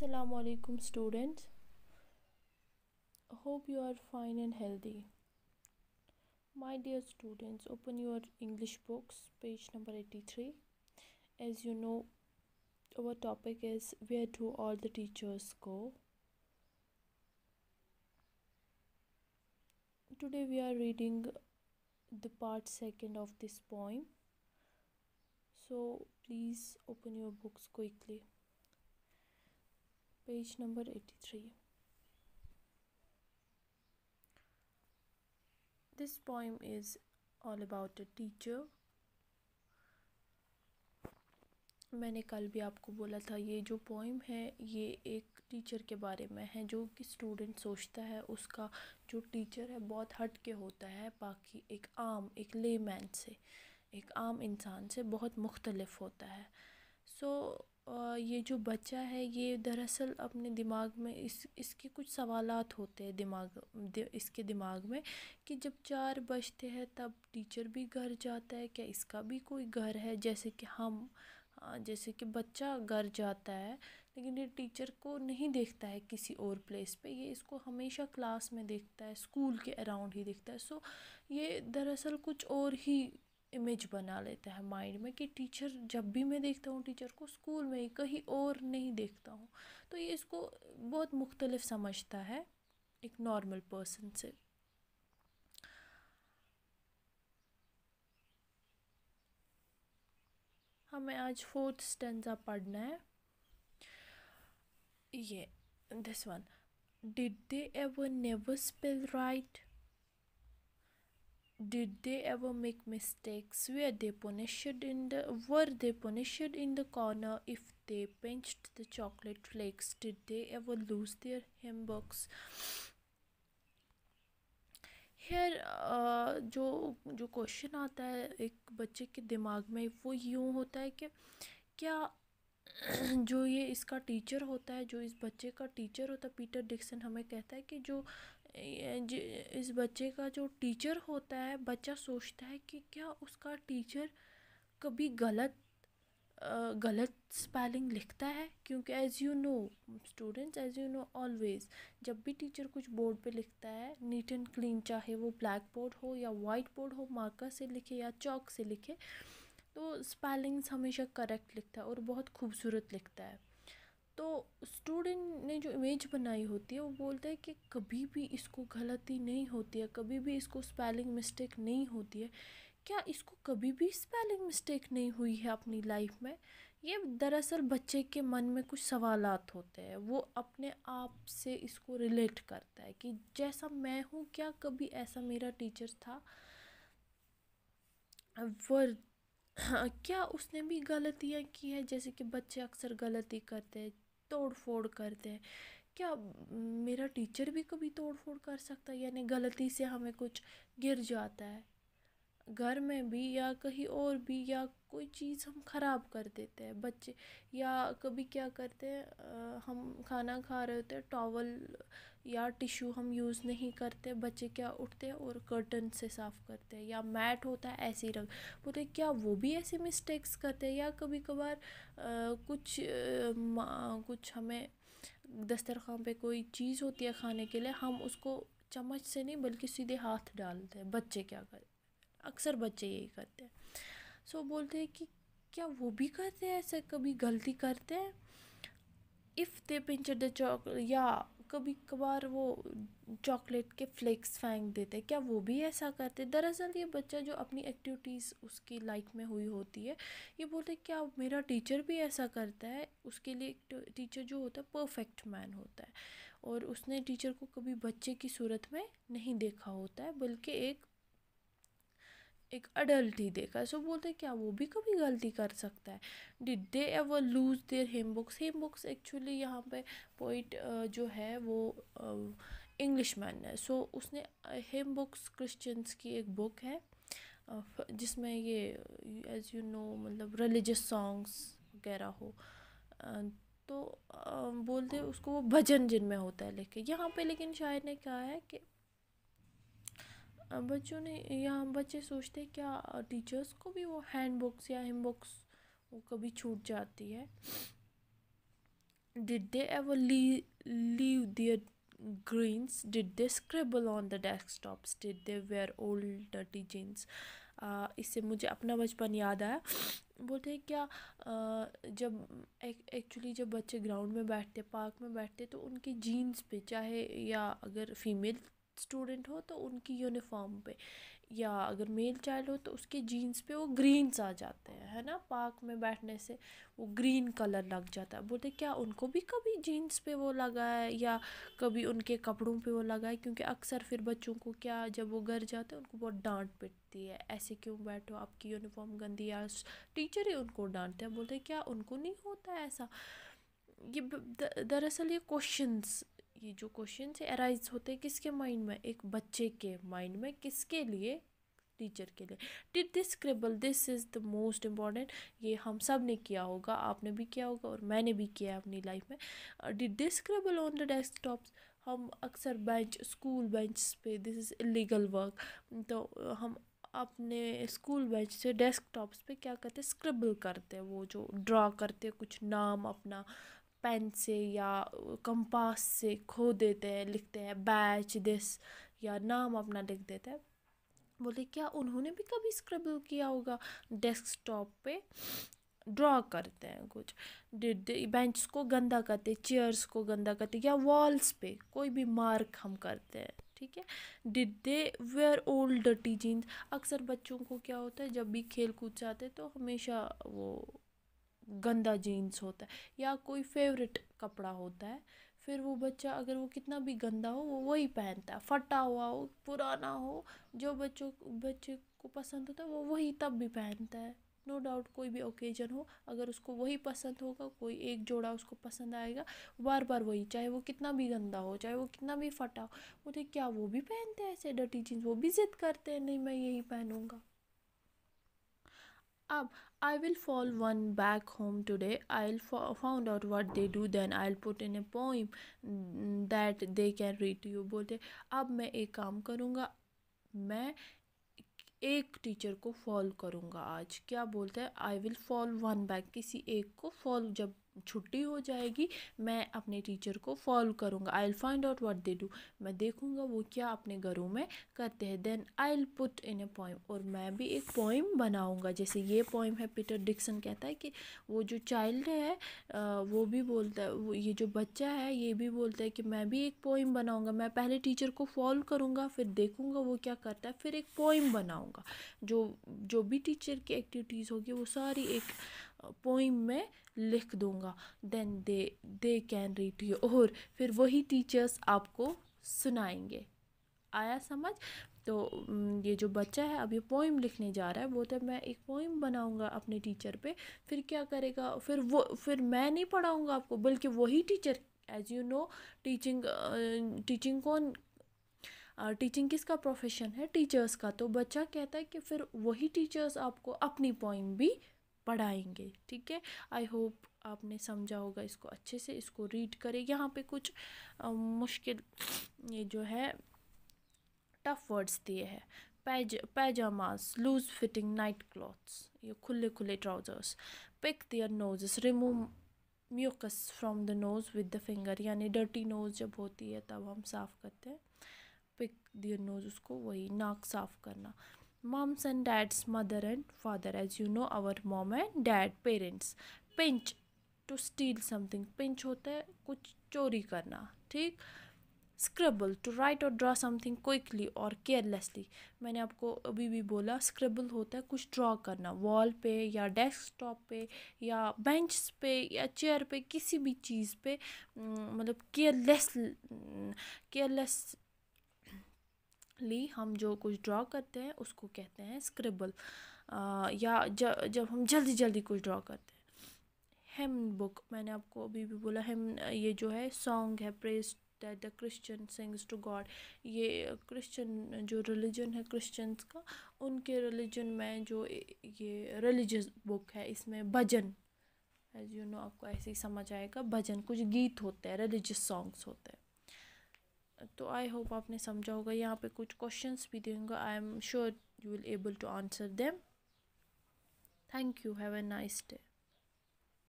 Assalamu alaikum students. Hope you are fine and healthy. My dear students, open your English books, page number 83. As you know, our topic is where do all the teachers go? Today we are reading the part second of this poem. So please open your books quickly. Page number 83. This poem is all about a teacher. मैंने कल भी आपको बोला था ये जो poem है ये एक टीचर के बारे में है जो कि स्टूडेंट सोचता है उसका जो टीचर है बहुत हट के होता है बाकी एक लेमैन से एक आम इंसान से बहुत मुख्तलिफ होता है। ये जो बच्चा है ये दरअसल अपने दिमाग में इसके कुछ सवालात होते हैं इसके दिमाग में कि जब 4 बजते हैं तब टीचर भी घर जाता है, क्या इसका भी कोई घर है जैसे कि बच्चा घर जाता है लेकिन ये टीचर को नहीं देखता है किसी और प्लेस पे, ये इसको हमेशा क्लास में देखता है, स्कूल के अराउंड ही देखता है। ये दरअसल कुछ और ही इमेज बना लेता है माइंड में कि टीचर जब भी मैं देखता हूँ टीचर को स्कूल में ही कहीं और नहीं देखता हूँ। तो ये इसको बहुत मुख्तलिफ समझता है एक नॉर्मल पर्सन से। हमें आज 4th स्टैंजा पढ़ना है। ये this one, did they ever never spell right, did they ever make mistakes, were they punished in the corner if they pinched the chocolate flakes, did they ever lose their hymn books? Here जो question आता है एक बच्चे के दिमाग में वो यूँ होता है कि क्या जो ये इसका टीचर होता है, जो इस बच्चे का टीचर होता है, पीटर डिक्सन हमें कहता है कि जो इस बच्चे का जो टीचर होता है, बच्चा सोचता है कि क्या उसका टीचर कभी गलत स्पेलिंग लिखता है, क्योंकि as you know students, as you know always जब भी टीचर कुछ बोर्ड पे लिखता है नीट एंड क्लीन, चाहे वो ब्लैक बोर्ड हो या वाइट बोर्ड हो, मार्कर से लिखे या चॉक से लिखे, तो स्पेलिंग्स हमेशा करेक्ट लिखता है और बहुत खूबसूरत लिखता है। तो स्टूडेंट ने जो इमेज बनाई होती है वो बोलता है कि कभी भी इसको गलती नहीं होती है, कभी भी इसको स्पेलिंग मिस्टेक नहीं होती है, क्या इसको कभी भी स्पेलिंग मिस्टेक नहीं हुई है अपनी लाइफ में। ये दरअसल बच्चे के मन में कुछ सवालात होते हैं, वो अपने आप से इसको रिलेट करता है कि जैसा मैं हूँ क्या कभी ऐसा मेरा टीचर था, वर्ड क्या उसने भी गलतियाँ की है, जैसे कि बच्चे अक्सर गलती करते हैं, तोड़ फोड़ करते हैं, क्या मेरा टीचर भी कभी तोड़ फोड़ कर सकता है, यानी गलती से हमें कुछ गिर जाता है घर में भी या कहीं और भी, या कोई चीज़ हम ख़राब कर देते हैं बच्चे, या कभी क्या करते हैं हम खाना खा रहे होते हैं, टॉवल या टिश्यू हम यूज़ नहीं करते, बच्चे क्या उठते हैं और कर्टन से साफ़ करते हैं, या मैट होता है ऐसे ही रख बोलते, क्या वो भी ऐसे मिस्टेक्स करते हैं, या कभी कभार कुछ हमें दस्तरखान पे कोई चीज़ होती है खाने के लिए, हम उसको चम्मच से नहीं बल्कि सीधे हाथ डालते हैं, बच्चे क्या करते, अक्सर बच्चे यही करते हैं। बोलते हैं कि क्या वो भी करते हैं ऐसे, कभी गलती करते हैं। If they pincher the chocolate, या कभी कभार वो चॉकलेट के फ्लेक्स फेंक देते हैं, क्या वो भी ऐसा करते हैं। दरअसल ये बच्चा जो अपनी एक्टिविटीज़ उसकी लाइफ में हुई होती है, ये बोलते हैं क्या मेरा टीचर भी ऐसा करता है। उसके लिए एक टीचर जो होता है परफेक्ट मैन होता है, और उसने टीचर को कभी बच्चे की सूरत में नहीं देखा होता है बल्कि एक अडल्ट ही देखा। बोलते हैं क्या वो भी कभी गलती कर सकता है। Did they ever lose their him books actually यहाँ पे पोइट जो है वो इंग्लिश मैन है। उसने हिम बुक्स क्रिश्चियंस की एक बुक है जिसमें ये एज़ यू नो मतलब रिलीजियस सॉन्ग्स वगैरह हो, बोलते उसको वो भजन जिनमें होता है लेके यहाँ पे। लेकिन शायर ने कहा है कि बच्चे सोचते क्या टीचर्स को भी वो हैंड बुक्स या हिम बुक्स वो कभी छूट जाती है। Did they ever leave their greens? Did they scribble on the desktops? Did they wear old dirty jeans? इससे मुझे अपना बचपन याद आया। बोलते हैं क्या, जब एक्चुअली जब बच्चे ग्राउंड में बैठते, पार्क में बैठते, तो उनकी जीन्स पे, चाहे या अगर फीमेल स्टूडेंट हो तो उनकी यूनिफॉर्म पे, या अगर मेल चाइल्ड हो तो उसके जीन्स पे वो ग्रीन्स आ जाते हैं, है ना। पार्क में बैठने से वो ग्रीन कलर लग जाता है। बोलते क्या उनको भी कभी जीन्स पे वो लगा है, या कभी उनके कपड़ों पे वो लगा है? क्योंकि अक्सर फिर बच्चों को क्या, जब वो घर जाते हैं उनको बहुत डांट पिटती है, ऐसे क्यों बैठो, आपकी यूनिफॉर्म गंदी, या टीचर ही उनको डांटते हैं। बोलते क्या उनको नहीं होता है ऐसा? ये दरअसल ये क्वेश्चंस, ये जो क्वेश्चन से अराइज होते हैं किसके माइंड में? एक बच्चे के माइंड में। किसके लिए? टीचर के लिए। Did this scribble, this is the most important. ये हम सब ने किया होगा, आपने भी किया होगा और मैंने भी किया है अपनी लाइफ में। Did this scribble on the desktops. हम अक्सर बेंच, स्कूल बेंच पे, दिस इज़ इलीगल वर्क, तो हम अपने स्कूल बेंच से डेस्कटॉप्स पे क्या करते हैं? स्क्रिबल करते हैं, वो जो ड्रा करते हैं कुछ नाम अपना पेन से या कंपास से खो देते हैं, लिखते हैं बैच दिस, या नाम अपना लिख देते हैं। बोले क्या उन्होंने भी कभी स्क्रिबल किया होगा डेस्कटॉप पे? ड्रॉ करते हैं कुछ, बेंच को गंदा करते, चेयर्स को गंदा करते, या वॉल्स पे कोई भी मार्क हम करते हैं, ठीक है। Did they wear old dirty jeans. अक्सर बच्चों को क्या होता है, जब भी खेल कूद जाते तो हमेशा वो गंदा जीन्स होता है, या कोई फेवरेट कपड़ा होता है, फिर वो बच्चा अगर वो कितना भी गंदा हो वो वही पहनता है, फटा हुआ हो, पुराना हो, जो बच्चे को पसंद होता है वो वही तब भी पहनता है। नो डाउट कोई भी ओकेजन हो, अगर उसको वही पसंद होगा, कोई एक जोड़ा उसको पसंद आएगा, बार बार वही, चाहे वो कितना भी गंदा हो, चाहे वो कितना भी फटा हो। मुझे क्या वो भी पहनते हैं ऐसे डर्टी जीन्स? वो भी जिद करते हैं नहीं मैं यही पहनूंगा। अब I will fall one back home today. I'll found out what they do, then I'll put in a poem that they can read to you. बोलते अब मैं एक काम करूँगा, मैं एक टीचर को फॉल करूँगा आज। क्या बोलता है? I will fall one back, किसी एक को फॉल, जब छुट्टी हो जाएगी मैं अपने टीचर को फॉलो करूँगा। I will find out what they do, मैं देखूँगा वो क्या अपने घरों में करते हैं। Then I will put in a poem, और मैं भी एक पोइम बनाऊँगा। जैसे ये पोइम है, पीटर डिक्सन कहता है कि वो जो चाइल्ड है वो भी बोलता है, वो ये जो बच्चा है ये भी बोलता है कि मैं भी एक पोइम बनाऊँगा। मैं पहले टीचर को फॉलो करूँगा, फिर देखूँगा वो क्या करता है, फिर एक पोइम बनाऊँगा। जो जो भी टीचर की एक्टिविटीज़ होगी वो सारी एक पोइम में लिख दूँगा। Then they can read you, और फिर वही टीचर्स आपको सुनाएंगे। आया समझ? तो ये जो बच्चा है अब ये पोइम लिखने जा रहा है, बोलता है मैं एक पोइम बनाऊंगा अपने टीचर पे। फिर क्या करेगा? फिर मैं नहीं पढ़ाऊंगा आपको, बल्कि वही teacher, as you know teaching कौन, टीचिंग किसका प्रोफेशन है? टीचर्स का। तो बच्चा कहता है कि फिर वही टीचर्स आपको अपनी पोइम भी पढ़ाएंगे, ठीक है। आई होप आपने समझा होगा इसको अच्छे से। इसको रीड करें। यहाँ पे कुछ मुश्किल, ये जो है टफ वर्ड्स दिए हैं। Pyjamas, loose fitting night clothes, ये खुले खुले trousers. Pick their noses, remove mucus from the nose with the finger, यानी डर्टी नोज जब होती है तब हम साफ़ करते हैं। पिक देयर नोज, उसको वही नाक साफ़ करना। Moms and dads, mother and father, as you know our mom and dad, parents. Pinch, to steal something, pinch होता है कुछ चोरी करना, ठीक। Scribble, to write or draw something quickly or carelessly, मैंने आपको अभी भी बोला स्क्रिबल होता है कुछ ड्रॉ करना, वॉल पे या डेस्कटॉप पे या बेंच पे या चेयर पे, किसी भी चीज़ पे, मतलब केयरलेस हम जो कुछ ड्रॉ करते हैं उसको कहते हैं स्क्रिबल। या जब हम जल्दी जल्दी कुछ ड्रॉ करते हैं। हेम बुक, मैंने आपको अभी भी बोला हेम, ये जो है सॉन्ग है, praise that the Christian sings to God. ये क्रिश्चियन जो रिलीजन है क्रिश्चियंस का, उनके रिलीजन में जो ये रिलीजियस बुक है, इसमें भजन, एज यू नो आपको ऐसे ही समझ आएगा, भजन कुछ गीत होते हैं, रिलीजियस सॉन्ग्स होते हैं। तो आई होप आपने समझा होगा। यहाँ पे कुछ क्वेश्चंस भी दूंगा, I am sure you will able to answer them. Thank you, have a nice day.